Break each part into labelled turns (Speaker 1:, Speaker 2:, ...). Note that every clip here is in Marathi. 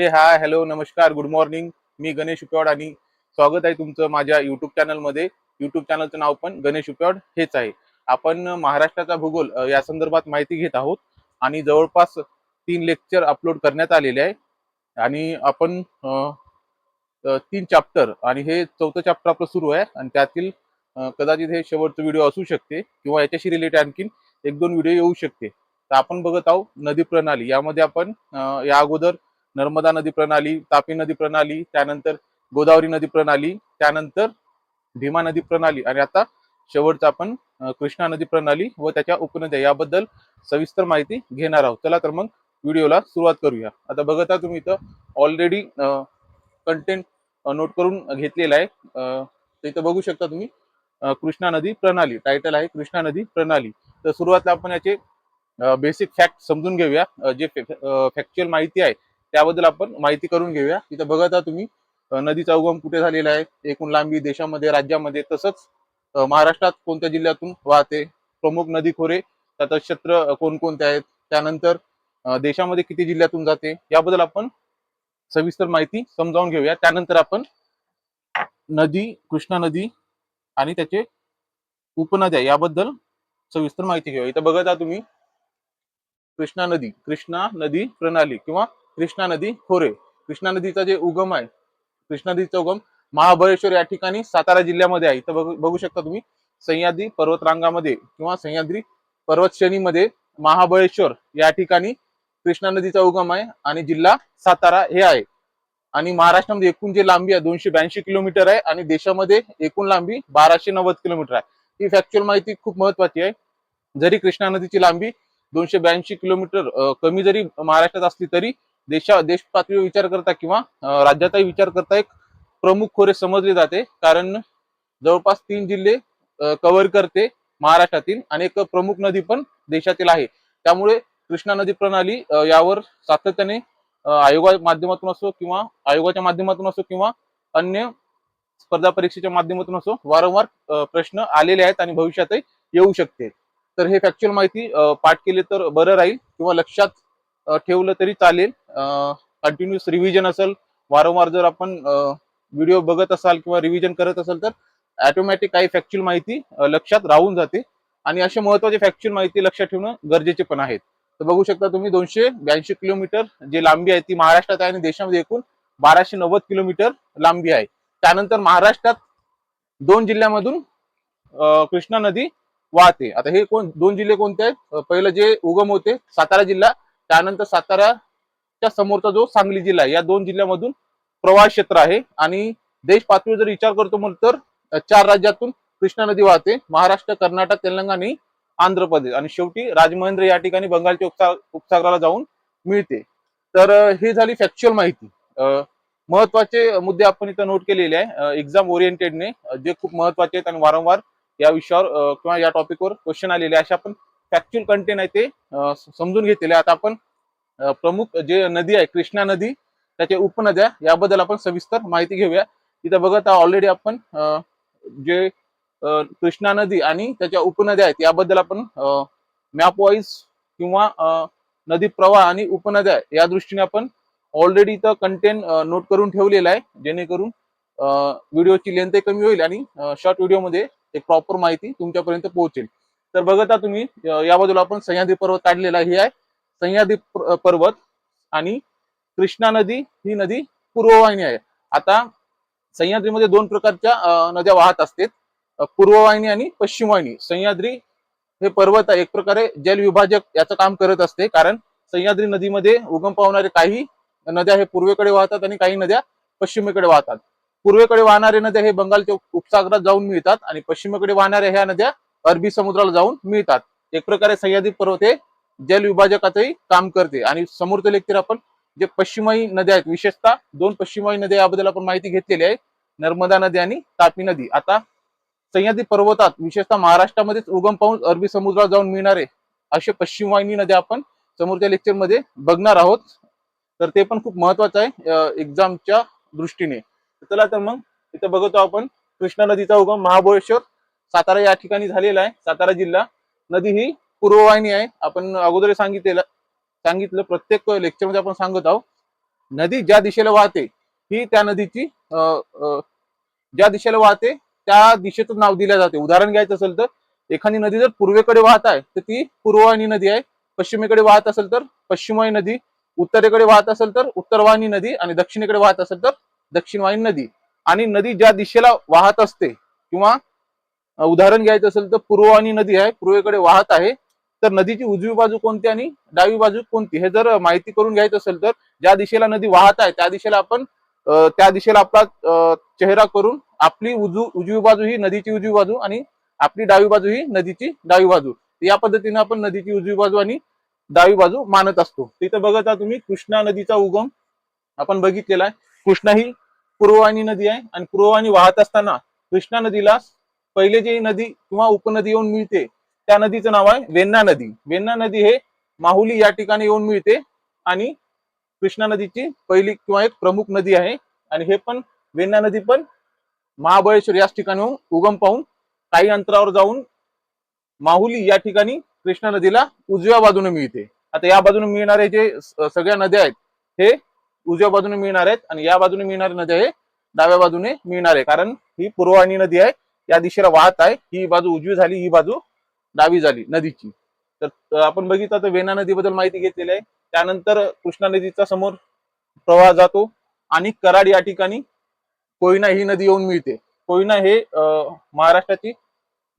Speaker 1: हाय हॅलो नमस्कार गुड मॉर्निंग. मी गणेश उपवाड आणि स्वागत आहे तुमचं माझ्या युट्यूब चॅनलमध्ये. युट्यूब चॅनलचं नाव पण गणेश उपवाड हेच आहे. आपण महाराष्ट्राचा भूगोल या संदर्भात माहिती घेत आहोत आणि जवळपास 3 लेक्चर अपलोड करण्यात आलेले आहे आणि आपण 3 चॅप्टर आणि हे 4थं चॅप्टर आपलं सुरू आहे आणि त्यातील कदाचित हे शेवटचं व्हिडिओ असू शकते किंवा याच्याशी रिलेटेड आणखीन 1-2 व्हिडिओ येऊ शकते. तर आपण बघत आहोत नदी प्रणाली. यामध्ये आपण या अगोदर नर्मदा नदी प्रणाली, तापी नदी प्रणाली, त्यानंतर गोदावरी नदी प्रणाली, त्यानंतर भीमा नदी प्रणाली आणि आता शेवटचं आपण कृष्णा नदी प्रणाली व त्याच्या उपनद्या याबद्दल सविस्तर माहिती घेणार आहोत. चला तर मग व्हिडिओला सुरुवात करूया. आता बघता तुम्ही इथं ऑलरेडी कंटेंट नोट करून घेतलेला आहे. तर इथं बघू शकता तुम्ही कृष्णा नदी प्रणाली, टायटल आहे कृष्णा नदी प्रणाली. तर सुरुवातीला आपण याचे बेसिक फॅक्ट समजून घेऊया. जे फॅक्च्युअल माहिती आहे त्याबद्दल आपण माहिती करून घेऊया. इथं बघता तुम्ही नदीचा उगम कुठे झालेला आहे, एकूण लांबी देशामध्ये, राज्यामध्ये, तसंच महाराष्ट्रात कोणत्या जिल्ह्यातून वाहते, प्रमुख नदी खोरे, त्यात क्षेत्र कोणकोणते आहेत, त्यानंतर देशामध्ये किती जिल्ह्यातून जाते याबद्दल आपण सविस्तर माहिती समजावून घेऊया. त्यानंतर आपण नदी, कृष्णा नदी आणि त्याचे उपनद्या याबद्दल सविस्तर माहिती घेऊया. इथं बघता तुम्ही कृष्णा नदी प्रणाली किंवा कृष्णा नदी खोरे. कृष्णा नदीचा जे उगम आहे, कृष्णा नदीचा उगम महाबळेश्वर या ठिकाणी सातारा जिल्ह्यामध्ये आहे. इथं बघू शकता तुम्ही सह्याद्री पर्वतरांगामध्ये किंवा सह्याद्री पर्वत श्रेणीमध्ये महाबळेश्वर या ठिकाणी कृष्णा नदीचा उगम आहे आणि जिल्हा सातारा हे आहे. आणि महाराष्ट्रामध्ये एकूण जे लांबी आहे 282 किलोमीटर आहे आणि देशामध्ये एकूण लांबी 1290 किलोमीटर आहे. ही फॅक्च्युअल माहिती खूप महत्वाची आहे. जरी कृष्णा नदीची लांबी 282 किलोमीटर कमी जरी महाराष्ट्रात असली तरी देश पातळीवर विचार करता किंवा राज्याचाही विचार करता एक प्रमुख खोरे समजले जाते. कारण जवळपास 3 जिल्हे कव्हर करते महाराष्ट्रातील आणि एक प्रमुख नदी पण देशातील आहे. त्यामुळे कृष्णा नदी प्रणाली यावर सातत्याने आयोगाच्या माध्यमातून असो किंवा अन्य स्पर्धा परीक्षेच्या माध्यमातून असो वारंवार प्रश्न आलेले आहेत आणि भविष्यातही येऊ शकते. तर हे फॅक्च्युअल माहिती पाठ केले तर बरं राहील किंवा लक्षात ठेवलं तरी चालेल. कंटिन्युअस रिव्हिजन असेल, वारंवार जर आपण व्हिडिओ बघत असाल किंवा रिव्हिजन करत असाल तर ऑटोमॅटिक काही फॅक्च्युअल माहिती लक्षात राहून जाते आणि असे महत्वाचे फॅक्च्युअल माहिती लक्षात ठेवणं गरजेचे पण आहेत. तर बघू शकता तुम्ही 282 किलोमीटर जे लांबी आहे ती महाराष्ट्रात आहे आणि देशामध्ये एकूण 1290 किलोमीटर लांबी आहे. त्यानंतर महाराष्ट्रात 2 जिल्ह्यामधून कृष्णा नदी वाहते. आता हे 2 जिल्हे कोणते आहेत? पहिलं जे उगम होते सातारा जिल्हा, त्यानंतर साताराच्या समोरचा जो सांगली जिल्हा आहे, या 2 जिल्ह्यामधून प्रवाह क्षेत्र आहे. आणि देश पातळीवर जर विचार करतो म्हणलं तर 4 राज्यातून कृष्णा नदी वाहते: महाराष्ट्र, कर्नाटक, तेलंगणा आणि आंध्र प्रदेश. आणि शेवटी राजमहेंद्र या ठिकाणी बंगालच्या उपसागराला जाऊन मिळते. तर ही झाली फॅक्च्युअल माहिती. महत्वाचे मुद्दे आपण इथं नोट केलेले आहे एक्झाम ओरिएंटेडने, जे खूप महत्वाचे आहेत आणि वारंवार या विषयावर किंवा या टॉपिकवर क्वेश्चन आलेले असे आपण फॅक्च्युअल कंटेंट आहे ते समजून घेतलेले. आता आपण प्रमुख जे नदी आहे कृष्णा नदी, त्याच्या उपनद्या याबद्दल आपण सविस्तर माहिती घेऊया. इथं बघत ऑलरेडी आपण जे कृष्णा नदी आणि त्याच्या उपनद्या आहेत याबद्दल आपण मॅप वाईज किंवा नदी प्रवाह आणि उपनद्या या दृष्टीने आपण ऑलरेडी इथं कंटेंट नोट करून ठेवलेला आहे, जेणेकरून व्हिडिओची लेंथ कमी होईल आणि शॉर्ट व्हिडिओमध्ये एक प्रॉपर माहिती तुमच्यापर्यंत पोहोचेल. तर बघता तुम्ही या बाजूला आपण सह्याद्री पर्वत काढलेला हे आहे सह्याद्री पर्वत आणि कृष्णा नदी ही नदी पूर्ववाहिनी आहे. आता सह्याद्रीमध्ये 2 प्रकारच्या नद्या वाहत असतात, पूर्ववाहिनी आणि पश्चिम वाहिनी. सह्याद्री हे पर्वत एक प्रकारे जलविभाजक याचं काम करत असते, कारण सह्याद्री नदीमध्ये उगम पावणारे काही नद्या हे पूर्वेकडे वाहतात आणि काही नद्या पश्चिमेकडे वाहतात. पूर्वेकडे वाहणाऱ्या नद्या हे बंगालच्या उपसागरात जाऊन मिळतात आणि पश्चिमेकडे वाहणाऱ्या ह्या नद्या अरबी समुद्राला जाऊन मिळतात. एक प्रकारे सह्याद्री पर्वत हे जलविभाजकाचंही काम करते. आणि समोरचं लेक्चर आपण जे पश्चिमवाही नद्या आहेत, विशेषतः 2 पश्चिमवाही नद्या याबद्दल आपण माहिती घेतलेली आहे: नर्मदा नदी आणि तापी नदी. आता सह्याद्री पर्वतात विशेषतः महाराष्ट्रामध्येच उगम पाहून अरबी समुद्रात जाऊन मिळणारे असे पश्चिम वाहिनी नद्या आपण समोरच्या लेक्चर मध्ये बघणार आहोत. तर ते पण खूप महत्वाचं आहे एक्झामच्या दृष्टीने. चला तर मग इथं बघतो आपण कृष्णा नदीचा उगम महाबळेश्वर सातारा या ठिकाणी झालेला आहे. सातारा जिल्हा. नदी ही पूर्ववाहिनी आहे. आपण अगोदर सांगितलं प्रत्येक लेक्चर मध्ये आपण सांगत आहोत नदी ज्या दिशेला वाहते ही त्या नदीची ज्या दिशेला वाहते त्या दिशेचं नाव दिलं जाते. उदाहरण घ्यायचं असेल तर एखादी नदी जर पूर्वेकडे वाहत आहे तर ती पूर्ववाहिनी नदी आहे, पश्चिमेकडे वाहत असेल तर पश्चिमवाहिनी नदी, उत्तरेकडे वाहत असेल तर उत्तरवाहिनी नदी आणि दक्षिणेकडे वाहत असेल तर दक्षिणवाहिनी नदी. आणि नदी ज्या दिशेला वाहत असते किंवा उदाहरण घ्यायचं असेल तर पूर्ववाहिनी नदी आहे, पूर्वेकडे वाहत आहे, तर नदीची उजवी बाजू कोणती आणि डावी बाजू कोणती हे जर माहिती करून घ्यायचं असेल तर ज्या दिशेला नदी वाहत आहे त्या दिशेला आपण त्या दिशेला आपला चेहरा करून आपली उजवी बाजू ही नदीची उजवी बाजू आणि आपली डावी बाजू ही नदीची डावी बाजू, या पद्धतीने आपण नदीची उजवी बाजू आणि डावी बाजू मानत असतो. तिथं बघत आहात तुम्ही कृष्णा नदीचा उगम आपण बघितलेला आहे. कृष्णा ही पूर्ववाहिनी नदी आहे आणि पूर्ववाहिनी वाहत असताना कृष्णा नदीला पहिले जी नदी किंवा उपनदी येऊन मिळते त्या नदीचं नाव आहे वेण्णा नदी. वेण्णा नदी हे माहुली या ठिकाणी येऊन मिळते आणि कृष्णा नदीची पहिली किंवा एक प्रमुख नदी आहे. आणि हे पण वेण्णा नदी पण महाबळेश्वर याच ठिकाणी उगम पाहून काही अंतरावर जाऊन माहुली या ठिकाणी कृष्णा नदीला उजव्या बाजूने मिळते. आता या बाजूने मिळणारे जे सगळ्या नद्या आहेत हे उजव्या बाजूने मिळणार आहेत आणि या बाजूने मिळणारे नद्या हे डाव्या बाजूने मिळणार आहे, कारण ही पूर्ववाहिनी नदी आहे, या दिशेला वाहत आहे, ही बाजू उजवी झाली, ही बाजू डावी झाली नदीची. तर आपण बघितलं तर वेण्णा नदीबद्दल माहिती घेतलेली आहे. त्यानंतर कृष्णा नदीचा समोर प्रवाह जातो आणि कराड या ठिकाणी कोयना ही नदी येऊन मिळते. कोयना हे महाराष्ट्राची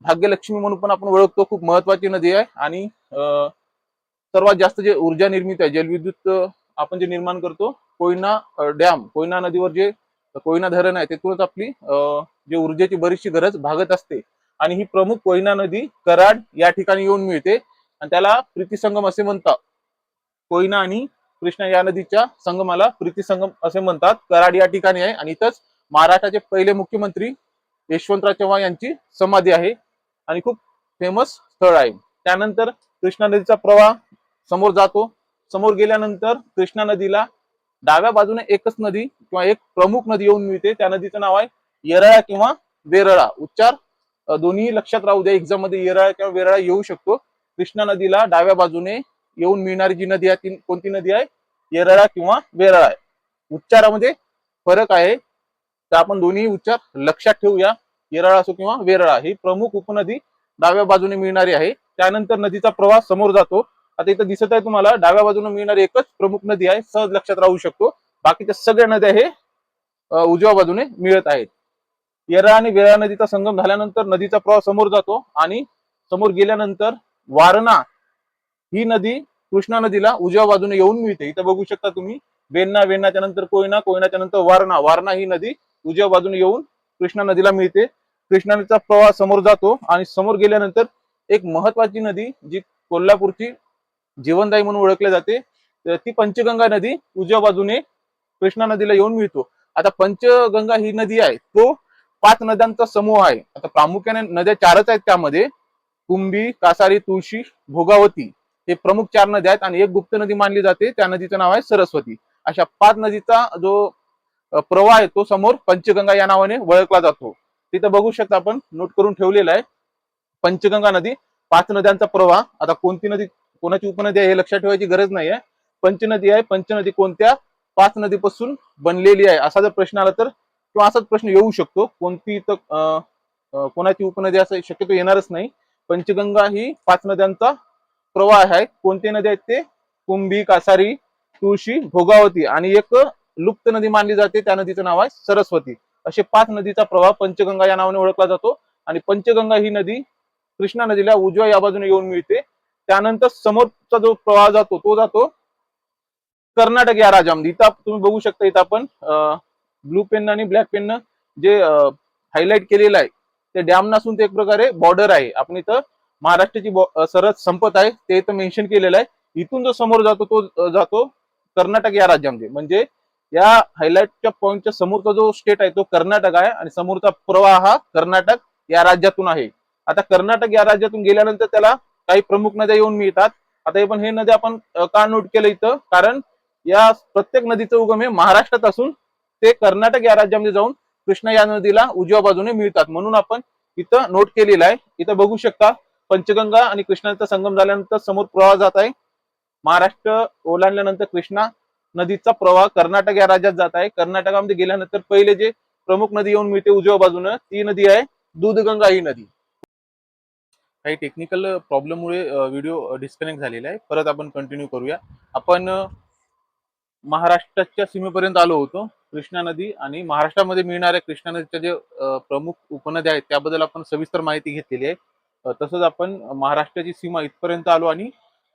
Speaker 1: भाग्यलक्ष्मी म्हणून पण आपण ओळखतो, खूप महत्वाची नदी आहे. आणि सर्वात जास्त जे ऊर्जा निर्मिती आहे, जलविद्युत आपण जे निर्माण करतो कोयना डॅम, कोयना नदीवर जे कोयना धरण आहे तिथूनच आपली जे ऊर्जेची बरीचशी गरज भागत असते. आणि ही प्रमुख कोयना नदी कराड या ठिकाणी येऊन मिळते आणि त्याला प्रीतिसंगम असे म्हणतात. कोयना आणि कृष्णा या नदीच्या संगमाला प्रीतिसंगम असे म्हणतात. कराड या ठिकाणी आहे आणि इथंच महाराष्ट्राचे पहिले मुख्यमंत्री यशवंतराव चव्हाण यांची समाधी आहे आणि खूप फेमस स्थळ आहे. त्यानंतर कृष्णा नदीचा प्रवाह समोर जातो. समोर गेल्यानंतर कृष्णा नदीला डाव्या बाजूने एकच नदी किंवा एक प्रमुख नदी येऊन मिळते. त्या नदीचं नाव आहे येरळा किंवा वेरळा. उच्चार दोन्ही लक्षात राहू द्या, एक्झाम मध्ये येरळा किंवा वेरळा येऊ शकतो. कृष्णा नदीला डाव्या बाजूने येऊन मिळणारी जी नदी आहे ती कोणती नदी आहे? येरळा किंवा वेरळा आहे. उच्चारामध्ये फरक आहे तर आपण दोन्ही उच्चार लक्षात ठेवूया. येरळा असो किंवा वेरळा ही प्रमुख उपनदी डाव्या बाजूने मिळणारी आहे. त्यानंतर नदीचा प्रवाह समोर जातो. आता इथं दिसत आहे तुम्हाला डाव्या बाजूने मिळणारी एकच प्रमुख नदी आहे, सहज लक्षात राहू शकतो. बाकीच्या सगळ्या नद्या हे उजव्या बाजूने मिळत आहेत. येरळा आणि वेरळा नदीचा संगम झाल्यानंतर नदीचा प्रवाह समोर जातो आणि समोर गेल्यानंतर वारणा ही नदी कृष्णा नदीला उजव्या बाजूने येऊन मिळते. इथं बघू शकता तुम्ही वेण्णा, वेण्णाच्या नंतर कोयना, कोयनाच्या नंतर वारणा, वारणा ही नदी उजव्या बाजूने येऊन कृष्णा नदीला मिळते. कृष्णा नदीचा प्रवाह समोर जातो आणि समोर गेल्यानंतर एक महत्वाची नदी जी कोल्हापूरची जीवनदायी म्हणून ओळखले जाते ती पंचगंगा नदी उजव्या बाजूने कृष्णा नदीला येऊन मिळतो. आता पंचगंगा ही नदी आहे तो 5 नद्यांचा समूह आहे. आता प्रामुख्याने नद्या 4च आहेत, त्यामध्ये कुंभी, कासारी, तुळशी, भोगावती हे प्रमुख 4 नद्या आहेत आणि एक गुप्त नदी मानली जाते, त्या नदीचं नाव आहे सरस्वती. अशा 5 नदीचा जो प्रवाह आहे तो समोर पंचगंगा या नावाने ओळखला जातो. तिथं बघू शकता आपण नोट करून ठेवलेला आहे पंचगंगा नदी 5 नद्यांचा प्रवाह. आता कोणती नदी कोणाची उपनदी आहे हे लक्षात ठेवायची गरज नाही आहे. पंचनदी आहे. पंचनदी कोणत्या 5 नदीपासून बनलेली आहे असा जर प्रश्न आला तर किंवा असाच प्रश्न येऊ शकतो, कोणती तर कोणाची उपनदी असं शक्यतो येणारच नाही. पंचगंगा ही 5 नद्यांचा प्रवाह आहे. कोणते नदी आहेत ते? कुंभी, कासारी, तुळशी, भोगावती आणि एक लुप्त नदी मानली जाते त्या नदीचं नाव आहे सरस्वती. असे 5 नदीचा प्रवाह पंचगंगा या नावाने ओळखला जातो आणि पंचगंगा ही नदी कृष्णा नदीला उजव्या या बाजूने येऊन मिळते. त्यानंतर समोरचा जो प्रवाह जातो तो जातो कर्नाटक या राज्यामध्ये. इथं तुम्ही बघू शकता, इथं आपण ब्लू पेन आणि ब्लॅक पेन जे हायलाइट केलेलं आहे ते डॅम नसून ते एक प्रकारे बॉर्डर आहे. आपण इथं महाराष्ट्राची सरहद संपत आहे ते इथं मेन्शन केलेलं आहे. इथून जो समोर जातो तो जातो कर्नाटक या राज्यामध्ये. म्हणजे या हायलाइटच्या पॉइंटच्या समोरचा जो स्टेट आहे तो कर्नाटक आहे आणि समोरचा प्रवाह हा कर्नाटक या राज्यातून आहे. आता कर्नाटक या राज्यातून गेल्यानंतर त्याला काही प्रमुख नद्या येऊन मिळतात. आता हे पण हे नद्या आपण का नोट केलं इथं? कारण या प्रत्येक नदीचं उगम हे महाराष्ट्रात असून ते कर्नाटक या राज्यामध्ये जाऊन कृष्णा या नदीला उजव्या बाजूने मिळतात, म्हणून आपण इथं नोट केलेलं आहे. इथं बघू शकता पंचगंगा आणि कृष्णाचा संगम झाल्यानंतर समोर प्रवाह जात आहे. महाराष्ट्र ओलांडल्यानंतर कृष्णा नदीचा प्रवाह कर्नाटक या राज्यात जात आहे. कर्नाटकामध्ये गेल्यानंतर पहिले जे प्रमुख नदी येऊन मिळते उजव्या बाजूनं ती नदी आहे दूधगंगा ही नदी. काही टेक्निकल प्रॉब्लेममुळे व्हिडिओ डिस्कनेक्ट झालेला आहे. परत आपण कंटिन्यू करूया. आपण महाराष्ट्राच्या सीमेपर्यंत आलो होतो. कृष्णा नदी आणि महाराष्ट्रामध्ये मिळणाऱ्या कृष्णा नदीच्या जे प्रमुख उपनद्या आहेत त्याबद्दल आपण सविस्तर माहिती घेतलेली आहे. तसंच आपण महाराष्ट्राची सीमा इथपर्यंत आलो आणि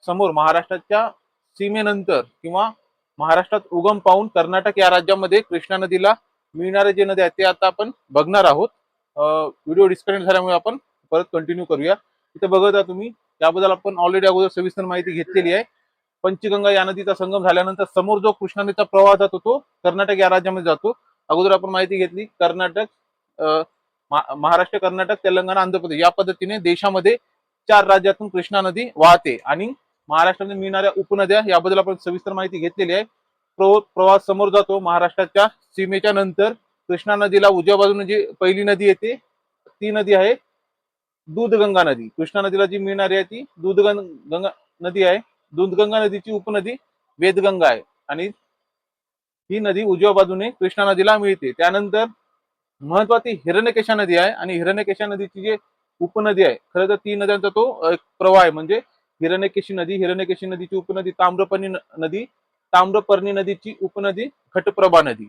Speaker 1: समोर महाराष्ट्राच्या सीमेनंतर किंवा महाराष्ट्रात उगम पाहून कर्नाटक या राज्यामध्ये कृष्णा नदीला मिळणारे जे नद्या आहेत ते आता आपण बघणार आहोत. व्हिडिओ डिस्कनेक्ट झाल्यामुळे आपण परत कंटिन्यू करूया. इथे बघता तुम्ही त्याबद्दल आपण ऑलरेडी अगोदर सविस्तर माहिती घेतलेली आहे. पंचगंगा या नदीचा संगम झाल्यानंतर समोर जो कृष्णा नदीचा प्रवाह जातो तो कर्नाटक या राज्यामध्ये जातो. अगोदर आपण माहिती घेतली कर्नाटक, महाराष्ट्र, कर्नाटक, तेलंगणा, आंध्र प्रदेश या पद्धतीने देशामध्ये 4 राज्यातून कृष्णा नदी वाहते आणि महाराष्ट्रामध्ये मिळणाऱ्या उपनद्या याबद्दल आपण सविस्तर माहिती घेतलेली आहे. प्रवाह समोर जातो महाराष्ट्राच्या सीमेच्या नंतर कृष्णा नदीला उजव्या बाजूने जी पहिली नदी येते ती नदी आहे दूधगंगा नदी. कृष्णा नदीला जी मिळणारी आहे ती दूधगंगा नदी आहे. दूधगंगा नदीची उपनदी वेदगंगा आहे आणि ही नदी उजव्या बाजूने कृष्णा नदीला मिळते. त्यानंतर महत्वाची हिरण्यकेशा नदी आहे आणि हिरण्यकेशा नदीची जी उपनदी आहे खरं तर 3 नद्यांचा तो एक प्रवाह आहे. म्हणजे हिरण्यकेशी नदी, हिरण्यकेशी नदीची उपनदी ताम्रपर्णी नदी, ताम्रपर्णी नदीची उपनदी घटप्रभा नदी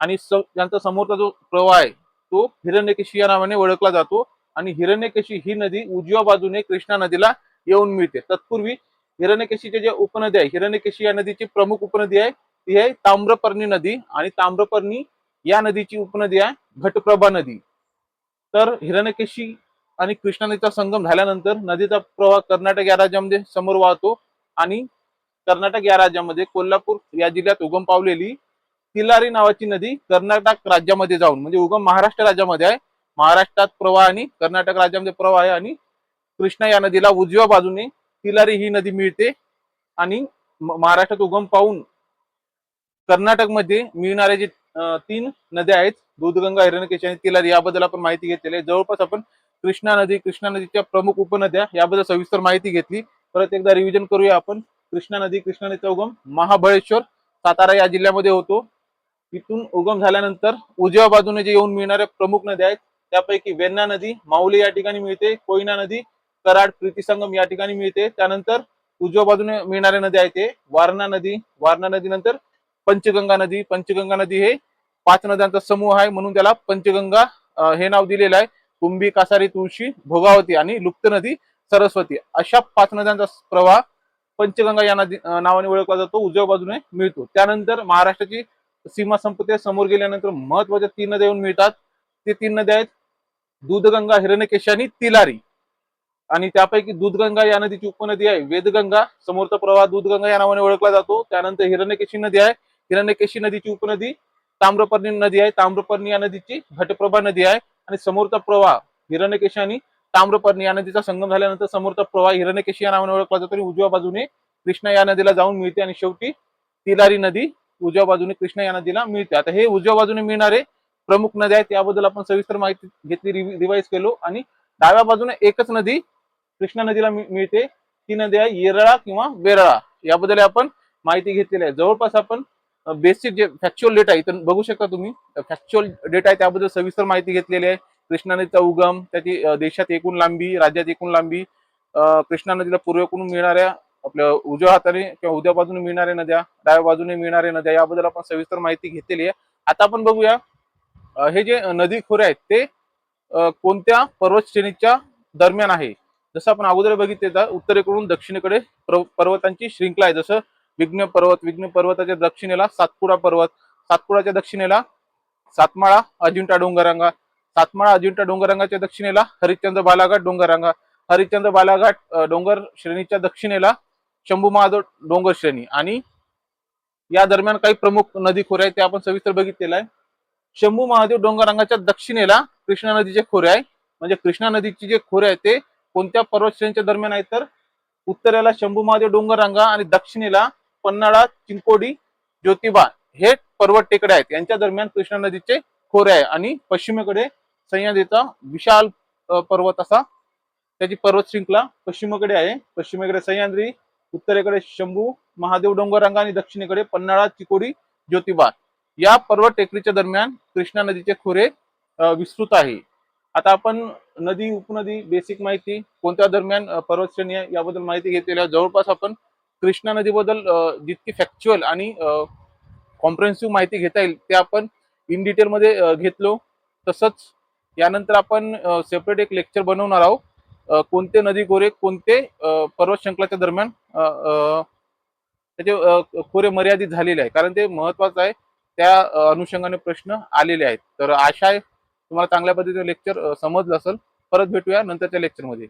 Speaker 1: आणि यांचा समोरचा जो प्रवाह आहे तो हिरण्यकेशी या नावाने ओळखला जातो आणि हिरण्यकेशी ही नदी उजव्या बाजूने कृष्णा नदीला येऊन मिळते. तत्पूर्वी हिरण्यकेशीचे जे उपनदी आहे हिरण्यकेशी या नदीची प्रमुख उपनदी आहे ती आहे ताम्रपर्णी नदी आणि ताम्रपर्णी या नदीची उपनदी आहे घटप्रभा नदी. तर हिरण्यकेशी आणि कृष्णा नदीचा संगम झाल्यानंतर नदीचा प्रवाह कर्नाटक या राज्यामध्ये समोर वाहतो आणि कर्नाटक या राज्यामध्ये कोल्हापूर या जिल्ह्यात उगम पावलेली तिलारी नावाची नदी कर्नाटक राज्यामध्ये जाऊन म्हणजे उगम महाराष्ट्र राज्यामध्ये आहे. महाराष्ट्रात प्रवाह आणि कर्नाटक राज्यामध्ये प्रवाह आहे आणि कृष्णा या नदीला उजव्या बाजूने तिलारी ही नदी मिळते आणि महाराष्ट्रात उगम पाहून कर्नाटकमध्ये मिळणारे जे 3 नद्या आहेत दूधगंगा, हिरण्यकेशी आणि तिलारी याबद्दल आपण माहिती घेतलेली आहे. जवळपास आपण कृष्णा नदी, कृष्णा नदीच्या प्रमुख उपनद्या याबद्दल सविस्तर माहिती घेतली. परत एकदा रिव्हिजन करूया आपण. कृष्णा नदी, कृष्णा नदीचा उगम महाबळेश्वर, सातारा या जिल्ह्यामध्ये होतो. इथून उगम झाल्यानंतर उजव्या बाजूने जे येऊन मिळणाऱ्या प्रमुख नद्या आहेत त्यापैकी वेण्णा नदी माऊली या ठिकाणी मिळते, कोयना नदी कराड प्रीतीसंगम या ठिकाणी मिळते. त्यानंतर उजव्या बाजूने मिळणाऱ्या नद्या आहेत ते वारणा नदी, वारणा नदीनंतर पंचगंगा नदी. पंचगंगा नदी हे 5 नद्यांचा समूह आहे म्हणून त्याला पंचगंगा हे नाव दिलेलं आहे. कुंभी, कासारी, तुळशी, भोगावती आणि लुप्त नदी सरस्वती अशा 5 नद्यांचा प्रवाह पंचगंगा या नदी नावाने ओळखला जातो उजव्या बाजूने मिळतो. त्यानंतर महाराष्ट्राची सीमा संपते. समोर गेल्यानंतर महत्वाच्या 3 नद्या येऊन मिळतात. ते 3 नद्या आहेत दूधगंगा, हिरण्यकेशी आणि तिलारी आणि त्यापैकी दूधगंगा या नदीची उपनदी आहे वेदगंगा. समोरचा प्रवाह दूधगंगा या नावाने ओळखला जातो. त्यानंतर हिरण्यकेशी नदी आहे. हिरण्यकेशी नदीची उपनदी ताम्रपर्णी नदी आहे. ताम्रपर्णी या नदीची घटप्रभा नदी आहे आणि समोरचा प्रवाह हिरण्यकेशी आणि ताम्रपर्णी या नदीचा संगम झाल्यानंतर समोरचा प्रवाह हिरण्यकेशी या नावाने ओळखला जातो आणि उजव्या बाजूने कृष्णा या नदीला जाऊन मिळते आणि शेवटी तिलारी नदी उजव्या बाजूने कृष्णा या नदीला मिळते. आता हे उजव्या बाजूने मिळणारे प्रमुख नद्या आहेत याबद्दल आपण सविस्तर माहिती घेतली, रिवाइज केलो आणि डाव्या बाजूने एकच नदी कृष्णा नदीला मिळते ती नदी आहे येरळा किंवा वेरळा. याबद्दल आपण माहिती घेतलेली आहे. जवळपास आपण बेसिक जे फॅक्च्युअल डेटा इथं बघू शकता तुम्ही फॅक्च्युअल डेटा आहे त्याबद्दल सविस्तर माहिती घेतलेली आहे. कृष्णा नदीचा उगम, त्याची देशात एकूण लांबी, राज्यात एकूण लांबी, कृष्णा नदीला पूर्वेकडून मिळणाऱ्या आपल्या उजव्या हाताने किंवा उजव्या बाजूने मिळणाऱ्या नद्या, डाव्या बाजूने मिळणाऱ्या नद्या याबद्दल आपण सविस्तर माहिती घेतलेली आहे. आता आपण बघूया हे जे नदी खोरे आहेत ते कोणत्या पर्वत श्रेणीच्या दरम्यान आहे. जसं आपण अगोदर बघितले उत्तरेकडून दक्षिणेकडे पर्वतांची श्रृंखला आहे. जसं विघ्न पर्वत, विघ्न पर्वताच्या दक्षिणेला सातपुडा पर्वत, सातपुडाच्या दक्षिणेला सातमाळा अजिंठा डोंगररांगा, सातमाळा अजिंठा डोंगररांगाच्या दक्षिणेला हरिश्चंद्र बालाघाट डोंगररांगा, हरिश्चंद्र बालाघाट डोंगर श्रेणीच्या दक्षिणेला शंभू महादेव डोंगर श्रेणी आणि या दरम्यान काही प्रमुख नदी खोरे आहेत ते आपण सविस्तर बघितलेलं आहे. शंभू महादेव डोंगररांगाच्या दक्षिणेला कृष्णा नदीचे खोरे आहे. म्हणजे कृष्णा नदीची जे खोरे आहे ते कोणत्या पर्वत श्रेणीच्या दरम्यान आहेत तर उत्तरेला शंभू महादेव डोंगररांगा आणि दक्षिणेला पन्हाळा, चिंकोडी, ज्योतिबा हे पर्वत टेकड्या आहेत. यांच्या दरम्यान कृष्णा नदीचे खोरे आहे आणि पश्चिमेकडे सह्याद्रीचा विशाल पर्वत असा त्याची पर्वत श्रृंखला पश्चिमेकडे आहे. पश्चिमेकडे सह्याद्री, उत्तरेकडे शंभू महादेव डोंगररांगा आणि दक्षिणेकडे पन्हाळा, चिकोडी, ज्योतिबा या पर्वत टेकडीच्या दरम्यान कृष्णा नदीचे खोरे विस्तृत आहे. आता आपण नदी, उपनदी, बेसिक माहिती, कोणत्या दरम्यान पर्वतश्रेणी आहे याबद्दल माहिती घेतलेली आहे. जवळपास आपण कृष्णा नदीबद्दल जितकी फॅक्च्युअल आणि कॉम्प्रिहेन्सिव्ह माहिती घेता येईल ते आपण इन डिटेल मध्ये घेतलो. तसंच यानंतर आपण सेपरेट एक लेक्चर बनवणार आहोत. कोणते नदी खोरे कोणते पर्वत शृंखलाच्या दरम्यान त्याचे खोरे मर्यादित झालेले आहे, कारण ते महत्वाचं आहे. त्या अनुषंगाने प्रश्न आलेले आहेत. तर आशा आहे तुम्हाला चांगल्या पद्धतीने लेक्चर समजलं असेल. परत भेटूया नंतरच्या लेक्चरमध्ये.